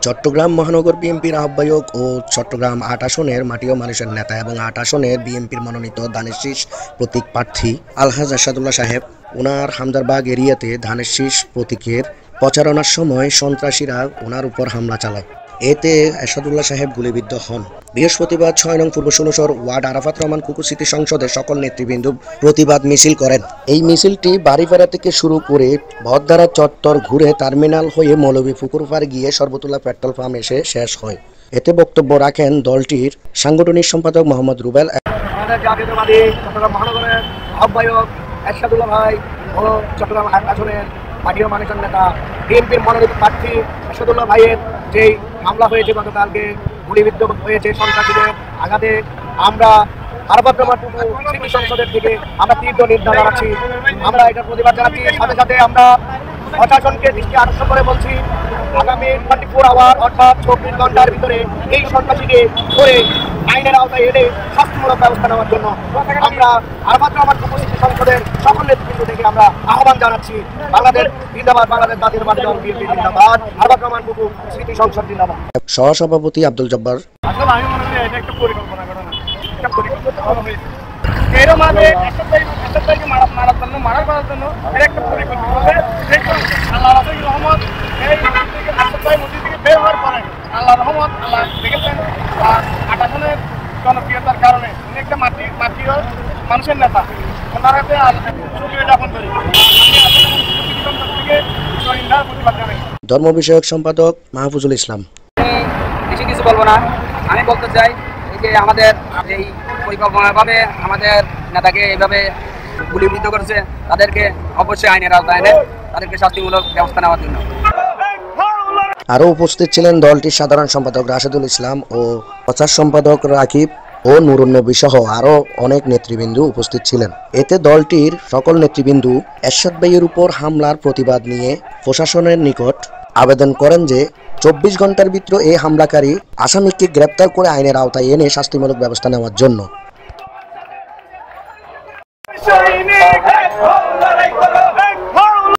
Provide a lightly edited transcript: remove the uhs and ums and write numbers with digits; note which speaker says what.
Speaker 1: চট্টগ্রাম মহানগর বিএনপির আহ্বায়ক ও চট্টগ্রাম ৮ আসনের মাটি ও মানুষের নেতা এবং ৮ আসনের বিএনপির মনোনীত ধানের শীষ প্রতীক প্রার্থী আলহাজ আসাদুল্লাহ সাহেব ওনার হামদারবাগ এরিয়াতে ধানের শীষ প্রতীকের প্রচারণার সময় সন্ত্রাসীরা ওনার উপর হামলা চালায়। এতে আসাদুল্লাহ সাহেব গুলিবিদ্ধ হন। বৃহস্পতিবার ৬ নং পূর্ব ১৬ ওয়ার্ড আরাফাত রহমান কুকু স্মৃতি সংসদের সকল নেতৃবৃন্দ প্রতিবাদ মিছিল করেন। এই মিছিলটি বাড়িপাড়া থেকে শুরু করে ভদ্দারা চত্বর ঘুরে টার্মিনাল হয়ে মৌলভীপুকুরপাড় গিয়ে সর্বতুল্লাহ পেট্রোল পাম্প এসে শেষ হয়। এতে বক্তব্য রাখেন দলটির সাংগঠনিক সম্পাদক মোহাম্মদ রুবেল,
Speaker 2: আমাদের জাতীয়তাবাদী চট্টগ্রাম মহানগরের আহ্বায়ক আসাদুল্লাহ ভাই ও চট্টগ্রাম ৮ আসনের মাটি ও মানুষের নেতা বিএনপির মনোনীত প্রার্থী আসাদুল্লাহ ভাইয়ের যেই হামলা হয়েছে গতকালকে, গুলিবিদ্ধ হয়েছে সন্ত্রাসীদের আঘাতে, আমরা আরাফাত রহমান কুকু স্মৃতি সংসদের থেকে আমরা তীব্র নিন্দা জানাচ্ছি। আমরা এটার প্রতিবাদ জানাচ্ছি। সাথে সাথে আমরা প্রশাসনকে দৃষ্টি আকর্ষণ করে বলছি, আগামী 24 আওয়ার অর্থাৎ 24 ঘন্টার ভিতরে এই সন্ত্রাসীকে ধরে আইনের আওতায় এনে শাস্তিমূলক ব্যবস্থা নেওয়ার জন্য আমরা আরাফাত রহমান কুকু স্মৃতি সংসদের সকল নেতৃবৃন্দ থেকে আমরা আহ্বান জানাচ্ছি। বাংলাদেশ জিন্দাবাদ, বাংলাদেশ জাতীয়তাবাদী দল বিএনপি জিন্দাবাদ, আরাফাত রহমান কুকু স্মৃতি সংসদ জিন্দাবাদ।
Speaker 1: সহসভাপতি আব্দুল জব্বার,
Speaker 2: আসলে আমি মনে করি এটা একটা পরিকল্পনা করা না, একটা পরিকল্পনা করা হয়েছে। এর মাঝে একটাকে মারার করার জন্য এর একটা পরিকল্পনা হবে। আল্লাহ রহমত এই নদী থেকে বের হওয়ার পরে আল্লাহ রহমত আল্লাহ দেখেছেন। আর ৮ আসনের জনপ্রিয়তার কারণে উনি একটা মাটির মানুষের নেতা, ওনার হাতে সুক্রিয়া জ্ঞাপন করি।
Speaker 1: ধর্ম বিষয়ক সম্পাদক মাহফুজুল ইসলাম,
Speaker 3: বেশি কিছু বলবো না, আমি বলতে চাই যে আমাদের এই পরিকল্পনাভাবে আমাদের নেতাকে এইভাবে গুলিবিদ্ধ করেছে, তাদেরকে অবশ্যই আইনের আওতায় এনে তাদেরকে শাস্তিমূলক ব্যবস্থা নেওয়ার জন্য।
Speaker 1: আরও উপস্থিত ছিলেন দলটির সাধারণ সম্পাদক রাশেদুল ইসলাম ও প্রচার সম্পাদক রাকিব ও নুরুন্নবী সহ আরও অনেক নেতৃবৃন্দ উপস্থিত ছিলেন। এতে দলটির সকল নেতৃবৃন্দ এরশাদ ভাইয়ের উপর হামলার প্রতিবাদ নিয়ে প্রশাসনের নিকট আবেদন করেন যে ২৪ ঘন্টার ভিতরে এই হামলাকারী আসামিকে গ্রেপ্তার করে আইনের আওতায় এনে শাস্তিমূলক ব্যবস্থা নেওয়ার জন্য।